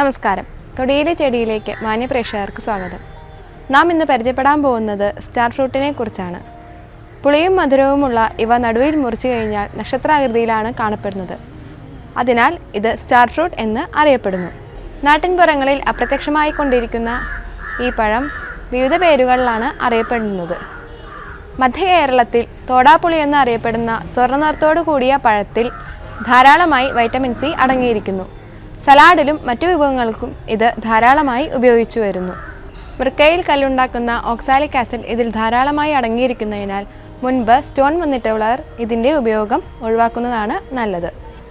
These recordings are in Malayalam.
നമസ്കാരം. തൊടിയിലെ ചെടിയിലേക്ക് മാന്യപ്രേക്ഷകർക്ക് സ്വാഗതം. നാം ഇന്ന് പരിചയപ്പെടാൻ പോകുന്നത് സ്റ്റാർ ഫ്രൂട്ടിനെ കുറിച്ചാണ്. പുളിയും മധുരവുമുള്ള ഇവ നടുവിൽ മുറിച്ചു കഴിഞ്ഞാൽ നക്ഷത്രാകൃതിയിലാണ് കാണപ്പെടുന്നത്. അതിനാൽ ഇത് സ്റ്റാർ ഫ്രൂട്ട് എന്ന് അറിയപ്പെടുന്നു. നാട്ടിൻപുറങ്ങളിൽ അപ്രത്യക്ഷമായി കൊണ്ടിരിക്കുന്ന ഈ പഴം വിവിധ പേരുകളിലാണ് അറിയപ്പെടുന്നത്. മധ്യ കേരളത്തിൽ തോടാപ്പുളി എന്ന് അറിയപ്പെടുന്ന സ്വർണ്ണനിറത്തോടു കൂടിയ പഴത്തിൽ ധാരാളമായി വൈറ്റമിൻ സി അടങ്ങിയിരിക്കുന്നു. സലാഡിലും മറ്റു വിഭവങ്ങൾക്കും ഇത് ധാരാളമായി ഉപയോഗിച്ചു വരുന്നു. വൃക്കയിൽ കല്ലുണ്ടാക്കുന്ന ഓക്സാലിക് ആസിഡ് ഇതിൽ ധാരാളമായി അടങ്ങിയിരിക്കുന്നതിനാൽ മുൻപ് സ്റ്റോൺ വന്നിട്ടുള്ളവർ ഇതിൻ്റെ ഉപയോഗം ഒഴിവാക്കുന്നതാണ് നല്ലത്.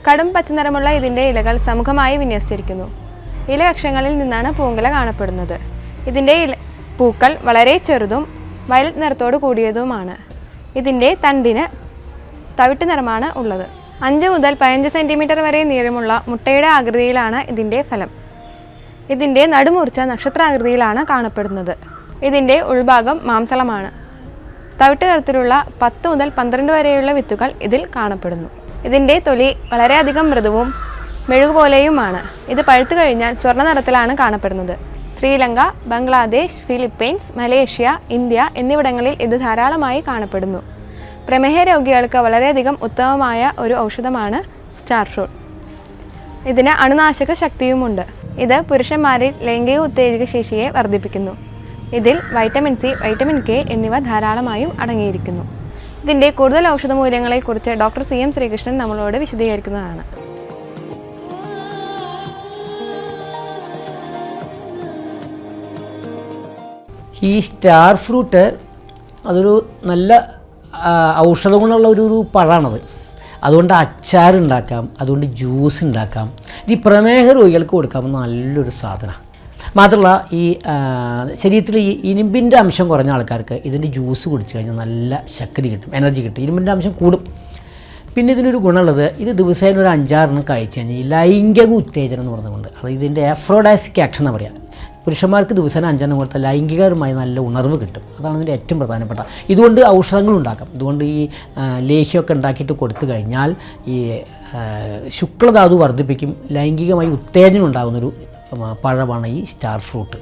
കടും പച്ചനിറമുള്ള ഇതിൻ്റെ ഇലകൾ സമൂഹമായി വിന്യസിച്ചിരിക്കുന്നു. ഇലകക്ഷങ്ങളിൽ നിന്നാണ് പൂങ്കുല കാണപ്പെടുന്നത്. ഇതിൻ്റെ പൂക്കൾ വളരെ ചെറുതും വയലറ്റ് നിറത്തോടു കൂടിയതുമാണ്. ഇതിൻ്റെ തണ്ടിന് തവിട്ട് നിറമാണ് ഉള്ളത്. 5 മുതൽ 15 സെൻറ്റിമീറ്റർ വരെ നീളമുള്ള മുട്ടയുടെ ആകൃതിയിലാണ് ഇതിൻ്റെ ഫലം. ഇതിൻ്റെ നടുമുറിച്ച നക്ഷത്രാകൃതിയിലാണ് കാണപ്പെടുന്നത്. ഇതിൻ്റെ ഉൾഭാഗം മാംസളമാണ്. തവിട്ട് നിറത്തിലുള്ള 10 മുതൽ 12 വരെയുള്ള വിത്തുകൾ ഇതിൽ കാണപ്പെടുന്നു. ഇതിൻ്റെ തൊലി വളരെയധികം മൃദുവും മെഴുകുപോലെയുമാണ്. ഇത് പഴുത്തു കഴിഞ്ഞാൽ സ്വർണ്ണ നിറത്തിലാണ് കാണപ്പെടുന്നത്. Sri Lanka, Bangladesh, Philippines, Malaysia, India എന്നിവിടങ്ങളിൽ ഇത് ധാരാളമായി കാണപ്പെടുന്നു. പ്രമേഹ രോഗികൾക്ക് വളരെയധികം ഉത്തമമായ ഒരു ഔഷധമാണ് സ്റ്റാർ ഫ്രൂട്ട്. ഇതിന് അണുനാശക ശക്തിയുമുണ്ട്. ഇത് പുരുഷന്മാരിൽ ലൈംഗിക ഉത്തേജക ശേഷിയെ വർദ്ധിപ്പിക്കുന്നു. ഇതിൽ വൈറ്റമിൻ സി, വൈറ്റമിൻ കെ എന്നിവ ധാരാളമായും അടങ്ങിയിരിക്കുന്നു. ഇതിൻ്റെ കൂടുതൽ ഔഷധ മൂല്യങ്ങളെക്കുറിച്ച് ഡോക്ടർ CM ശ്രീകൃഷ്ണൻ നമ്മളോട് വിശദീകരിക്കുന്നതാണ്. ഈ സ്റ്റാർ ഫ്രൂട്ട് അതൊരു നല്ല ഔഷധ ഗുണമുള്ള ഒരു പഴമാണത്. അതുകൊണ്ട് അച്ചാറുണ്ടാക്കാം, അതുകൊണ്ട് ജ്യൂസ് ഉണ്ടാക്കാം. ഈ പ്രമേഹ രോഗികൾക്ക് കൊടുക്കാവുന്ന നല്ലൊരു സാധനമാണ്. മാത്രമല്ല ഈ ശരീരത്തിൽ ഈ ഇരുമ്പിൻ്റെ അംശം കുറഞ്ഞ ആൾക്കാർക്ക് ഇതിൻ്റെ ജ്യൂസ് കുടിച്ചു കഴിഞ്ഞാൽ നല്ല ശക്തി കിട്ടും, എനർജി കിട്ടും, ഇരുമ്പിൻ്റെ അംശം കൂടും. പിന്നെ ഇതിനൊരു ഗുണമുള്ളത്, ഇത് ദിവസേന ഒരു 5-6 കഴിച്ചു കഴിഞ്ഞാൽ ലൈംഗിക ഉത്തേജനം എന്ന് പറഞ്ഞുകൊണ്ട്, അത് ഇതിൻ്റെ എഫ്രോഡൈസിക് ആക്ഷൻ എന്ന് പറയാം. പുരുഷന്മാർക്ക് ദിവസേന 5 കൊടുത്താൽ ലൈംഗികപരമായി നല്ല ഉണർവ് കിട്ടും. അതാണ് ഇതിൻ്റെ ഏറ്റവും പ്രധാനപ്പെട്ട. ഇതുകൊണ്ട് ഔഷധങ്ങളുണ്ടാക്കാം. ഇതുകൊണ്ട് ഈ ലേഹ്യമൊക്കെ ഉണ്ടാക്കിയിട്ട് കൊടുത്തു കഴിഞ്ഞാൽ ഈ ശുക്ലധാതു വർദ്ധിപ്പിക്കും, ലൈംഗികമായി ഉത്തേജനം ഉണ്ടാകുന്നൊരു പഴമാണ് ഈ സ്റ്റാർ ഫ്രൂട്ട്.